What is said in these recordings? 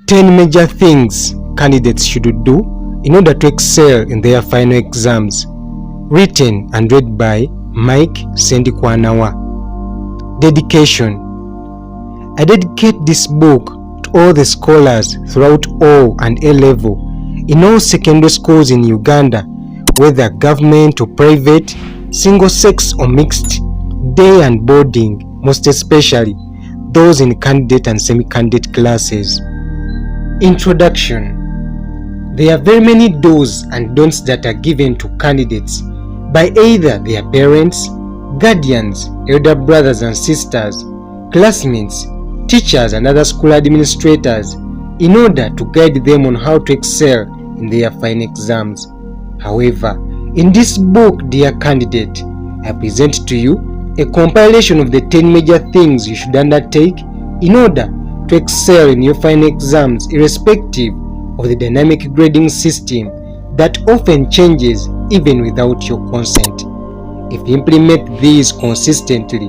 10 major things candidates should do in order to excel in their final exams. Written and read by Mike Ssendikwanawa. Dedication. I dedicate this book to all the scholars throughout O and A level in all secondary schools in Uganda, whether government or private, single sex or mixed, day and boarding, most especially those in candidate and semi-candidate classes. Introduction. There are very many do's and don'ts that are given to candidates by either their parents, guardians, elder brothers and sisters, classmates, teachers and other school administrators in order to guide them on how to excel in their final exams. However, in this book, dear candidate, I present to you a compilation of the 10 major things you should undertake in order to excel in your final exams, irrespective of the dynamic grading system that often changes even without your consent. If you implement these consistently,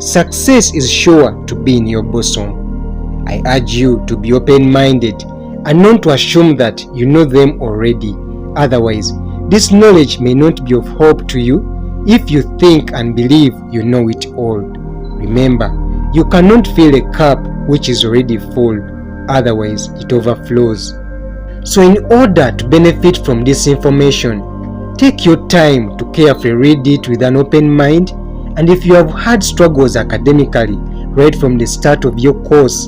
success is sure to be in your bosom. I urge you to be open-minded and not to assume that you know them already. Otherwise, this knowledge may not be of help to you if you think and believe you know it all. Remember, you cannot fill a cup which is already full, otherwise it overflows. So in order to benefit from this information, take your time to carefully read it with an open mind, and if you have had struggles academically right from the start of your course,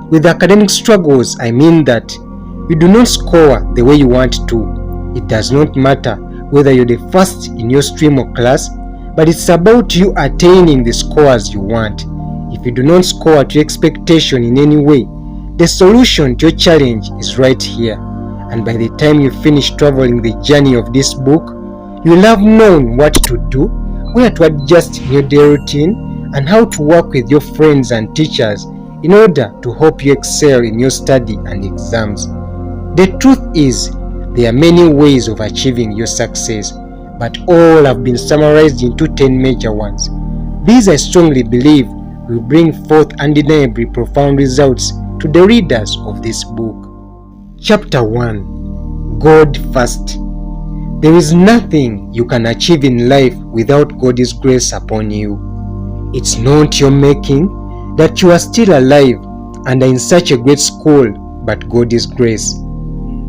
with academic struggles I mean that you do not score the way you want to, it does not matter whether you're the first in your stream or class, but it's about you attaining the scores you want. If you do not score to your expectation in any way, the solution to your challenge is right here. And by the time you finish traveling the journey of this book, you will have known what to do, where to adjust in your daily routine, and how to work with your friends and teachers in order to help you excel in your study and exams. The truth is, there are many ways of achieving your success, but all have been summarized into 10 major ones. These, I strongly believe, will bring forth undeniably profound results to the readers of this book. Chapter 1. God First. There is nothing you can achieve in life without God's grace upon you. It's not your making that you are still alive and are in such a great school, but God's grace.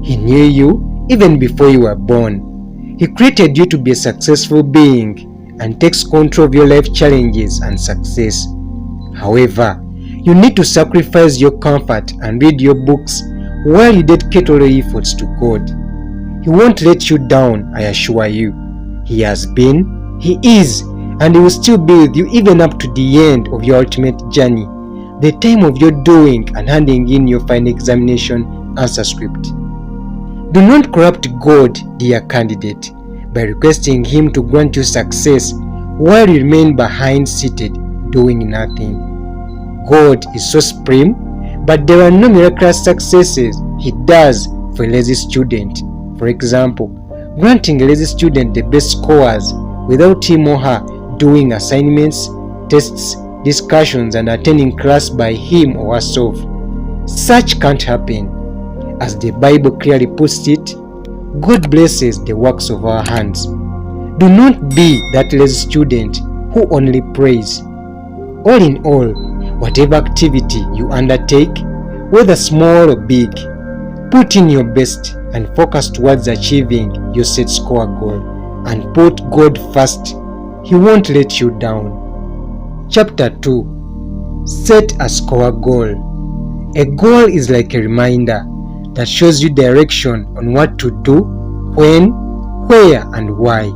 He knew you even before you were born. He created you to be a successful being and takes control of your life challenges and success. However, you need to sacrifice your comfort and read your books while you dedicate all your efforts to God. He won't let you down, I assure you. He has been, He is, and He will still be with you even up to the end of your ultimate journey, the time of your doing and handing in your final examination answer script. Do not corrupt God, dear candidate, by requesting Him to grant you success while you remain behind seated doing nothing. God is so supreme, but there are no miraculous successes He does for a lazy student. For example, granting a lazy student the best scores without him or her doing assignments, tests, discussions, and attending class by him or herself. Such can't happen. As the Bible clearly puts it, God blesses the works of our hands. Do not be that lazy student who only prays. All in all, whatever activity you undertake, whether small or big, put in your best and focus towards achieving your set score goal, and put God first. He won't let you down. Chapter 2. Set a score goal. A goal is like a reminder that shows you direction on what to do, when, where, and why.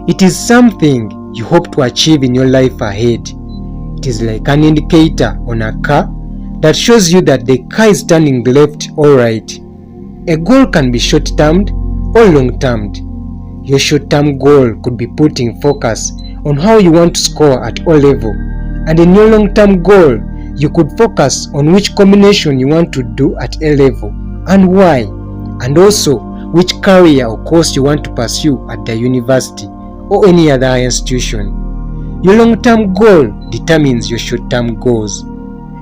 It is something you hope to achieve in your life ahead. It is like an indicator on a car that shows you that the car is turning left or right. A goal can be short-termed or long-termed. Your short-term goal could be putting focus on how you want to score at O level, and in your long-term goal, you could focus on which combination you want to do at A level and why, and also which career or course you want to pursue at the university or any other institution. Your long-term goal determines your short-term goals.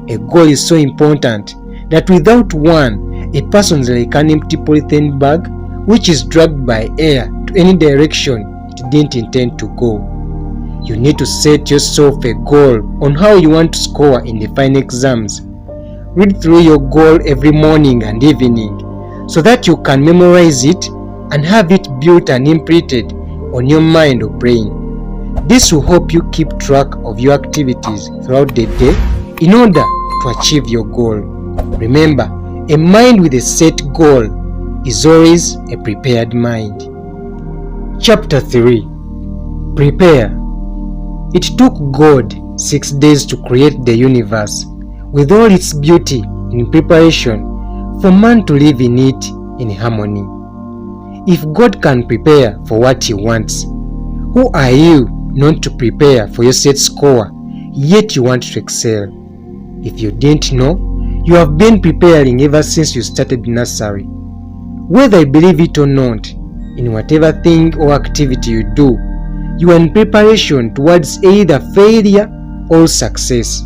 A goal is so important that without one, A person's like an empty polythene bag which is dragged by air to any direction it didn't intend to go. You need to set yourself a goal on how you want to score in the final exams. Read through your goal every morning and evening so that you can memorize it and have it built and imprinted on your mind or brain. This will help you keep track of your activities throughout the day in order to achieve your goal. Remember, a mind with a set goal is always a prepared mind. Chapter 3. Prepare. It took God 6 days to create the universe with all its beauty in preparation for man to live in it in harmony. If God can prepare for what He wants, who are you not to prepare for your set score, yet you want to excel? If you didn't know, you have been preparing ever since you started nursery. Whether you believe it or not, in whatever thing or activity you do, you are in preparation towards either failure or success.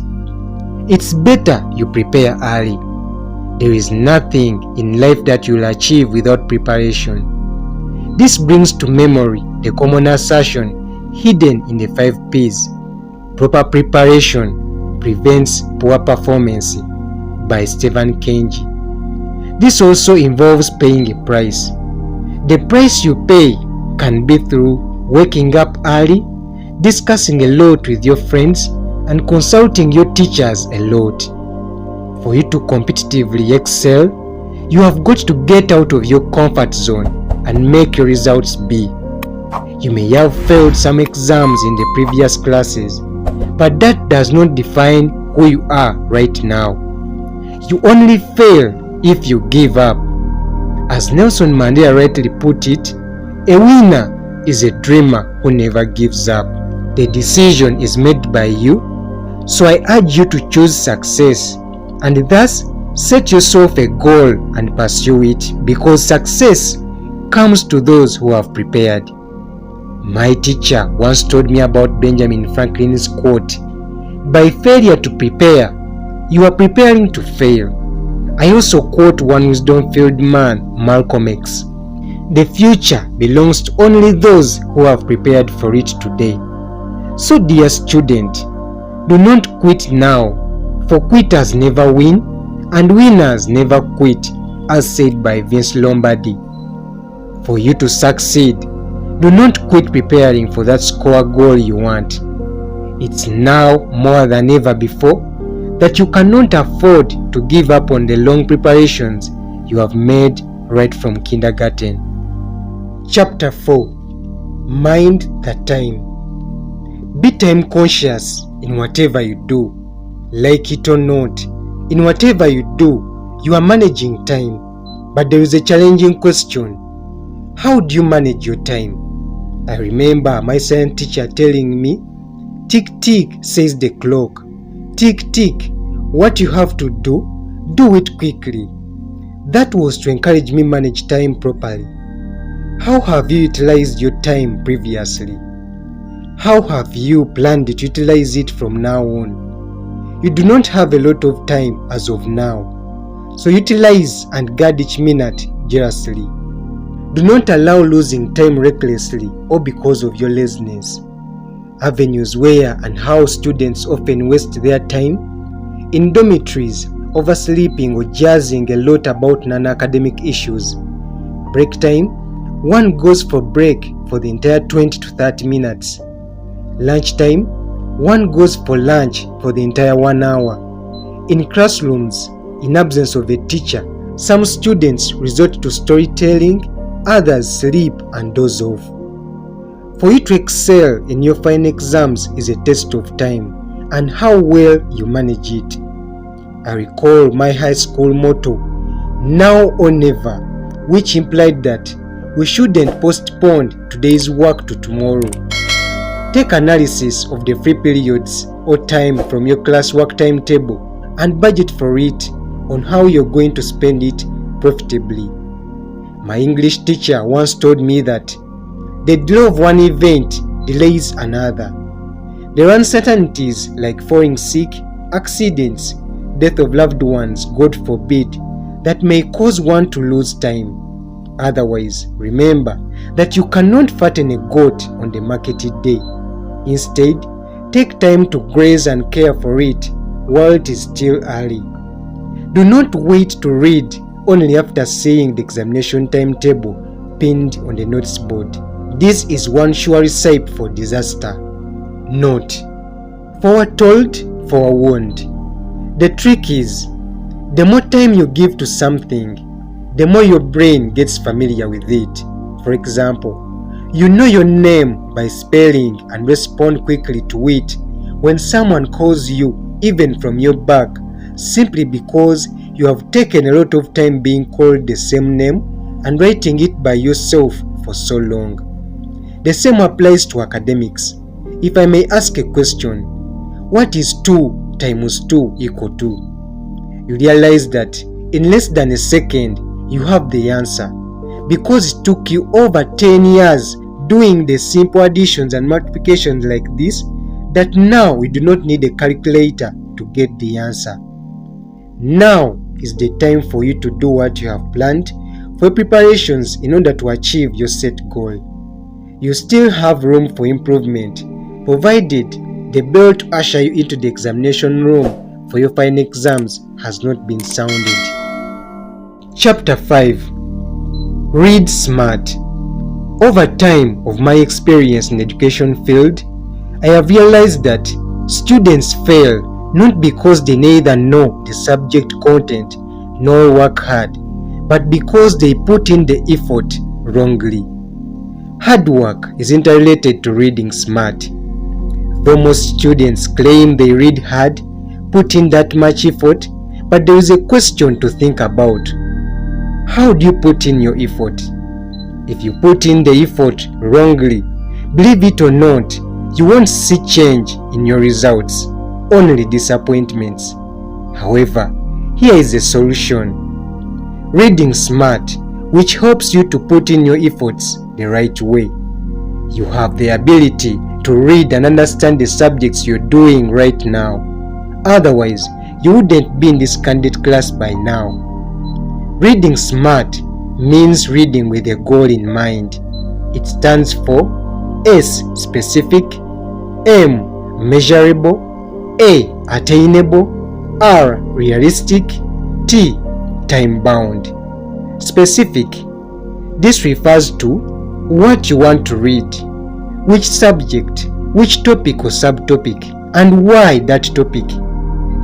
It's better you prepare early. There is nothing in life that you will achieve without preparation. This brings to memory the common assertion hidden in the 5 P's. Proper preparation prevents poor performance by Stephen Kenji. This also involves paying a price. The price you pay can be through waking up early, discussing a lot with your friends, and consulting your teachers a lot. For you to competitively excel, you have got to get out of your comfort zone and make your results be. You may have failed some exams in the previous classes, but that does not define who you are right now. You only fail if you give up. As Nelson Mandela rightly put it, a winner is a dreamer who never gives up. The decision is made by you, so I urge you to choose success and thus set yourself a goal and pursue it, because success comes to those who have prepared. My teacher once told me about Benjamin Franklin's quote, "By failure to prepare, you are preparing to fail." I also quote one wisdom-filled man, Malcolm X, "The future belongs to only those who have prepared for it today." So dear student, do not quit now, for quitters never win and winners never quit, as said by Vince Lombardi. For you to succeed, do not quit preparing for that score goal you want. It's now more than ever before that you cannot afford to give up on the long preparations you have made right from kindergarten. Chapter 4. Mind the time. Be time conscious in whatever you do. Like it or not, in whatever you do, you are managing time. But there is a challenging question. How do you manage your time? I remember my science teacher telling me, "Tick tick," says the clock. "Tick tick, what you have to do, do it quickly." That was to encourage me manage time properly. How have you utilized your time previously? How have you planned to utilize it from now on? You do not have a lot of time as of now, so utilize and guard each minute jealously. Do not allow losing time recklessly or because of your laziness. Avenues where and how students often waste their time: in dormitories, oversleeping or jazzing a lot about non-academic issues. Break time: one goes for break for the entire 20 to 30 minutes. Lunchtime: one goes for lunch for the entire 1 hour. In classrooms, in absence of a teacher, some students resort to storytelling, others sleep and doze off. For you to excel in your final exams is a test of time and how well you manage it. I recall my high school motto, "Now or never," which implied that we shouldn't postpone today's work to tomorrow. Take analysis of the free periods or time from your classwork timetable and budget for it on how you're going to spend it profitably. My English teacher once told me that the delay of one event delays another. There are uncertainties like falling sick, accidents, death of loved ones, God forbid, that may cause one to lose time. Otherwise, remember that you cannot fatten a goat on the marketed day. Instead, take time to graze and care for it while it is still early. Do not wait to read only after seeing the examination timetable pinned on the notice board. This is one sure recipe for disaster. Note: foretold, forewarned. The trick is, the more time you give to something, the more your brain gets familiar with it. For example, you know your name by spelling and respond quickly to it when someone calls you, even from your back, simply because you have taken a lot of time being called the same name and writing it by yourself for so long. The same applies to academics. If I may ask a question, what is 2 times 2 equal to? You realize that in less than a second, you have the answer, because it took you over 10 years doing the simple additions and multiplications like this, that now we do not need a calculator to get the answer. Now is the time for you to do what you have planned for preparations in order to achieve your set goal. You still have room for improvement, provided the bell to usher you into the examination room for your final exams has not been sounded. Chapter 5. Read smart. Over time of my experience in the education field, I have realized that students fail not because they neither know the subject content nor work hard, but because they put in the effort wrongly. Hard work is interrelated to reading smart. Though most students claim they read hard, put in that much effort, but there is a question to think about. How do you put in your effort? If you put in the effort wrongly, believe it or not, you won't see change in your results, only disappointments. However, here is a solution. Reading smart, which helps you to put in your efforts the right way. You have the ability to read and understand the subjects you're doing right now. Otherwise, you wouldn't be in this candidate class by now. Reading smart means reading with a goal in mind. It stands for S, specific; M, measurable; A, attainable; R, realistic; T, time-bound. Specific. This refers to what you want to read, which subject, which topic or subtopic, and why that topic.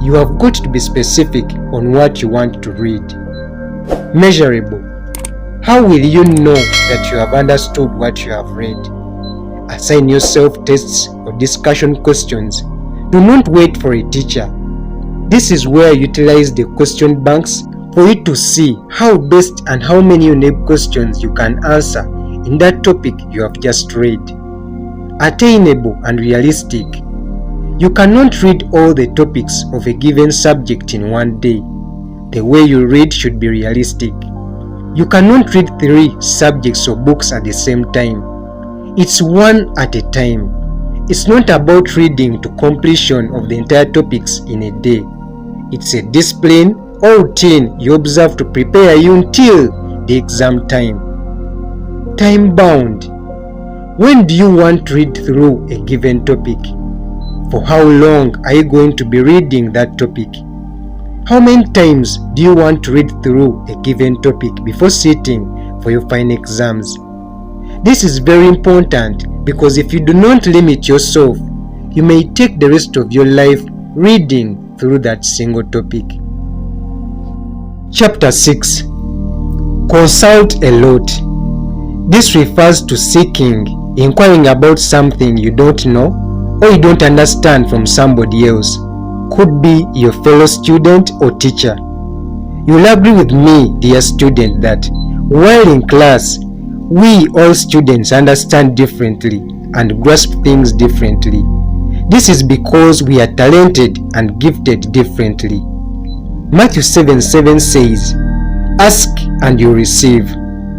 You have got to be specific on what you want to read. Measurable. How will you know that you have understood what you have read? Assign yourself tests or discussion questions. Do not wait for a teacher. This is where you utilize the question banks for you to see how best and how many unique questions you can answer in that topic you have just read. Attainable and realistic. You cannot read all the topics of a given subject in one day. The way you read should be realistic. You cannot read 3 subjects or books at the same time. It's one at a time. It's not about reading to completion of the entire topics in a day. It's a discipline or routine you observe to prepare you until the exam time. Time bound. When do you want to read through a given topic? For how long are you going to be reading that topic? How many times do you want to read through a given topic before sitting for your final exams? This is very important because if you do not limit yourself, you may take the rest of your life reading through that single topic. Chapter 6. Consult a lot. This refers to seeking, inquiring about something you don't know or you don't understand from somebody else. Could be your fellow student or teacher. You will agree with me, dear student, that while in class, we all students understand differently and grasp things differently. This is because we are talented and gifted differently. Matthew 7:7 says, "Ask and you receive,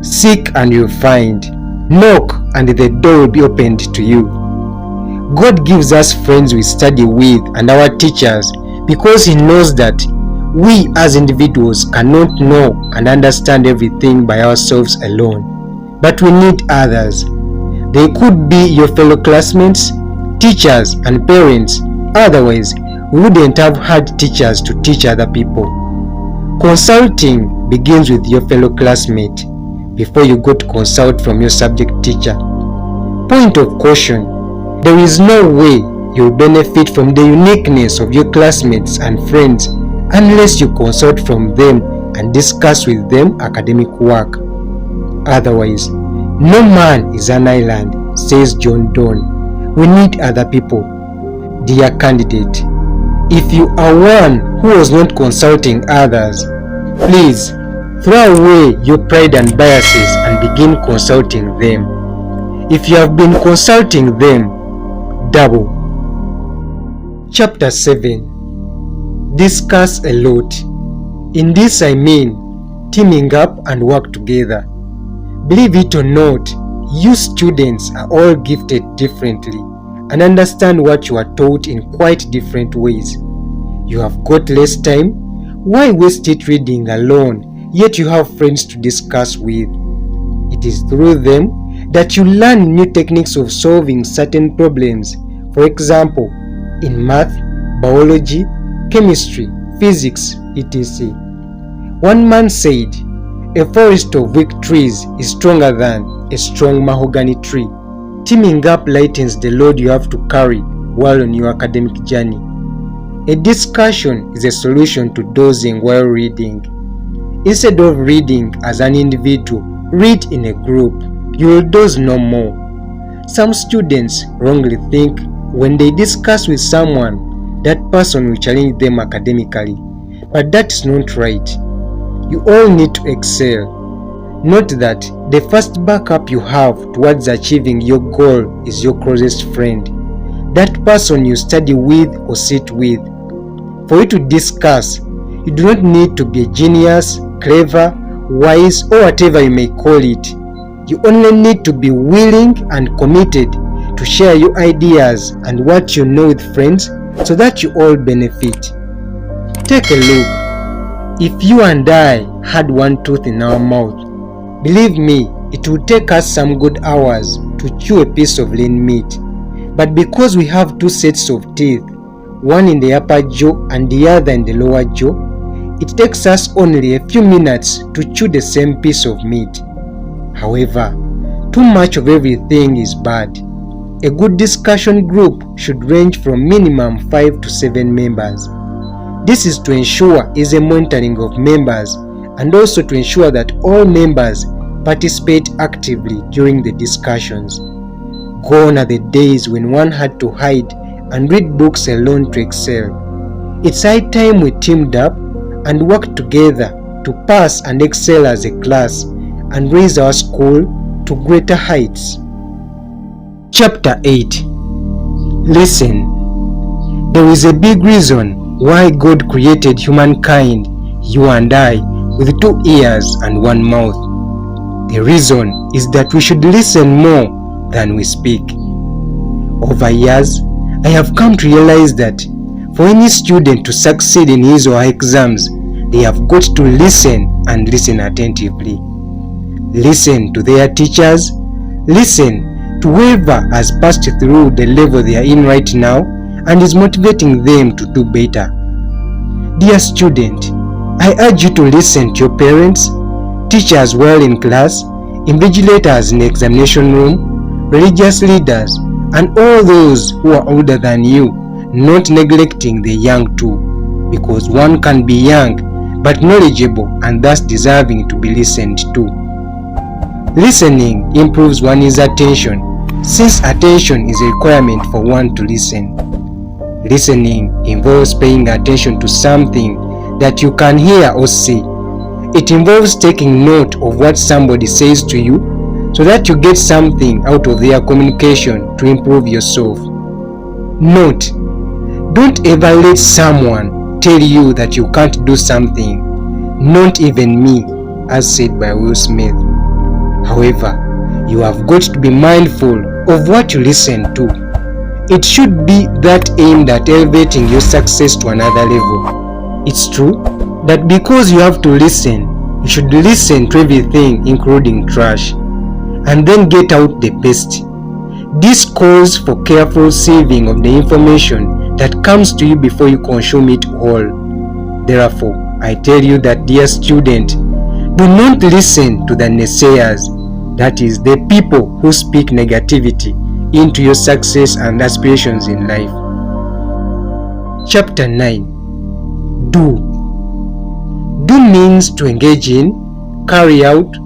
seek and you find, knock and the door will be opened to you." God gives us friends we study with and our teachers because He knows that We as individuals cannot know and understand everything by ourselves alone, but we need others. They could be your fellow classmates, teachers, and parents. Otherwise, we wouldn't have had teachers to teach other people. Consulting begins with your fellow classmate before you go to consult from your subject teacher. Point of caution: there is no way you'll benefit from the uniqueness of your classmates and friends unless you consult from them and discuss with them academic work. Otherwise, no man is an island, says John Donne. We need other people. Dear candidate, if you are one who was not consulting others, please throw away your pride and biases and begin consulting them. If you have been consulting them, double. Chapter 7. Discuss a lot. In this I mean teaming up and work together. Believe it or not, you students are all gifted differently and understand what you are taught in quite different ways. You have got less time. Why waste it reading alone, yet you have friends to discuss with? It is through them that you learn new techniques of solving certain problems. For example, in math, biology, chemistry, physics, etc. One man said, "A forest of weak trees is stronger than a strong mahogany tree." Teaming up lightens the load you have to carry while on your academic journey. A discussion is a solution to dozing while reading. Instead of reading as an individual, read in a group. You will doze no more. Some students wrongly think when they discuss with someone, that person will challenge them academically, but that is not right. You all need to excel. Note that the first backup you have towards achieving your goal is your closest friend, that person you study with or sit with. For you to discuss, you do not need to be a genius, clever, wise, or whatever you may call it. You only need to be willing and committed to share your ideas and what you know with friends so that you all benefit. Take a look. If you and I had one tooth in our mouth, believe me, it would take us some good hours to chew a piece of lean meat. But because we have two sets of teeth, one in the upper jaw and the other in the lower jaw, it takes us only a few minutes to chew the same piece of meat. However, too much of everything is bad. A good discussion group should range from minimum 5 to 7 members. This is to ensure easy monitoring of members and also to ensure that all members participate actively during the discussions. Gone are the days when one had to hide and read books alone to excel. It's high time we teamed up and worked together to pass and excel as a class and raise our school to greater heights. Chapter 8. Listen. There is a big reason why God created humankind, you and I, with 2 ears and 1 mouth. The reason is that we should listen more than we speak. Over years, I have come to realize that for any student to succeed in his or her exams, they have got to listen and listen attentively. Listen to their teachers, listen to whoever has passed through the level they are in right now and is motivating them to do better. Dear student, I urge you to listen to your parents, teachers while in class, invigilators in the examination room, religious leaders, and all those who are older than you, not neglecting the young too, because one can be young but knowledgeable and thus deserving to be listened to. Listening improves one's attention, since attention is a requirement for one to listen. Listening involves paying attention to something that you can hear or see. It involves taking note of what somebody says to you so that you get something out of their communication to improve yourself. Note: don't ever let someone tell you that you can't do something, not even me, as said by Will Smith. However, you have got to be mindful of what you listen to. It should be that aimed at elevating your success to another level. It's true, that because you have to listen, you should listen to everything including trash, and then get out the best. This calls for careful sieving of the information that comes to you before you consume it all. Therefore, I tell you that, dear student, do not listen to the naysayers, that is, the people who speak negativity into your success and aspirations in life. Chapter 9. Do. Do means to engage in, carry out,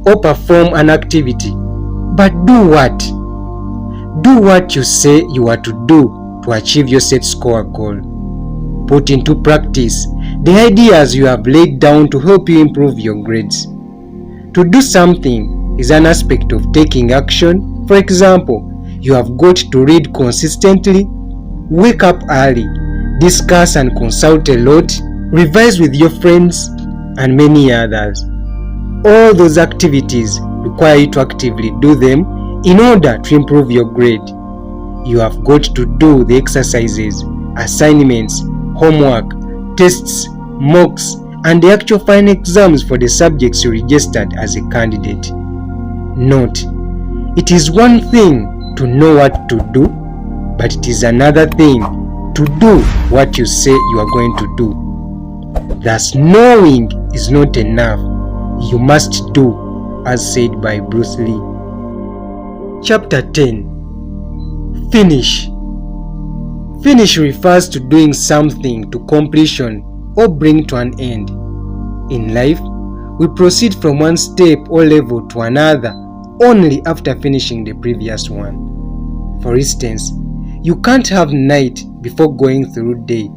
or perform an activity. But do what? Do what you say you are to do to achieve your set score goal. Put into practice the ideas you have laid down to help you improve your grades. To do something is an aspect of taking action. For example, you have got to read consistently, wake up early, discuss and consult a lot, revise with your friends, and many others. All those activities require you to actively do them in order to improve your grade. You have got to do the exercises, assignments, homework, tests, mocks, and the actual final exams for the subjects you registered as a candidate. Note, it is one thing to know what to do, but it is another thing to do what you say you are going to do. Thus, knowing is not enough. You must do, as said by Bruce Lee. Chapter 10. Finish. Finish refers to doing something to completion or bring to an end. In life, we proceed from one step or level to another only after finishing the previous one. For instance, you can't have night before going through day.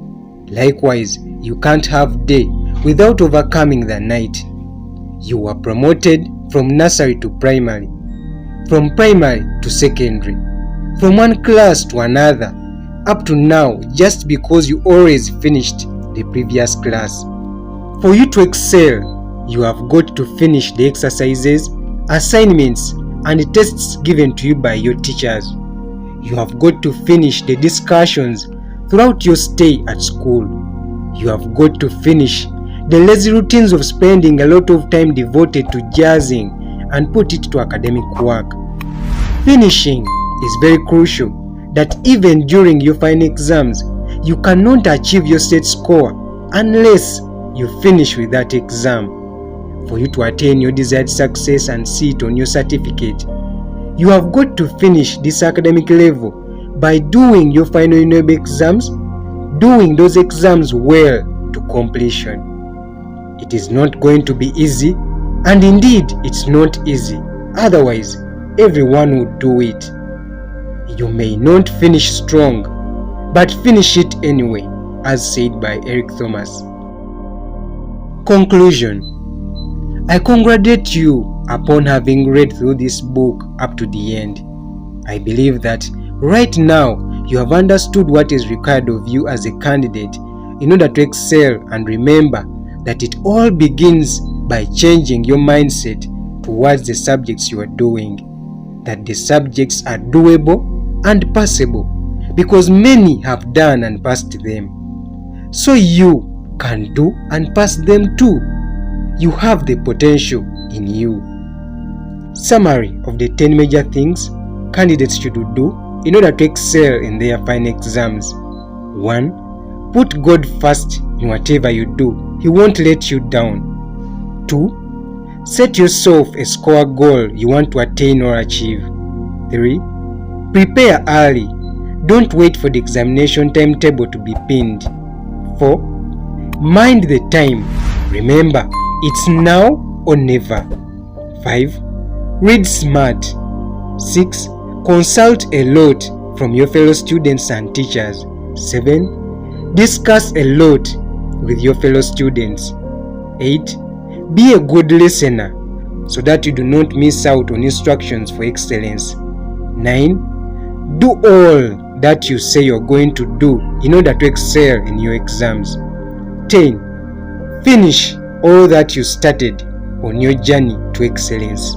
Likewise, you can't have day without overcoming the night. You were promoted from nursery to primary, from primary to secondary, from one class to another, up to now, just because you always finished the previous class. For you to excel, you have got to finish the exercises, assignments, and tests given to you by your teachers. You have got to finish the discussions throughout your stay at school. You have got to finish the lazy routines of spending a lot of time devoted to jazzing and put it to academic work. Finishing is very crucial, that even during your final exams, you cannot achieve your set score unless you finish with that exam. For you to attain your desired success and see it on your certificate, you have got to finish this academic level by doing your final UNEB exams, doing those exams well to completion. It is not going to be easy, and indeed it's not easy. Otherwise, everyone would do it. You may not finish strong, but finish it anyway, as said by Eric Thomas. Conclusion. I congratulate you upon having read through this book up to the end. I believe that right now you have understood what is required of you as a candidate in order to excel, and remember that it all begins by changing your mindset towards the subjects you are doing, that the subjects are doable and passable because many have done and passed them. So you can do and pass them too. You have the potential in you. Summary of the 10 major things candidates should do in order to excel in their final exams. 1. Put God first in whatever you do. He won't let you down. 2. Set yourself a score goal you want to attain or achieve. 3. Prepare early. Don't wait for the examination timetable to be pinned. 4. Mind the time. Remember, it's now or never. 5. Read smart. 6. Consult a lot from your fellow students and teachers. 7. Discuss a lot with your fellow students. 8. Be a good listener so that you do not miss out on instructions for excellence. 9. Do all that you say you're going to do in order to excel in your exams. 10. Finish all that you started on your journey to excellence.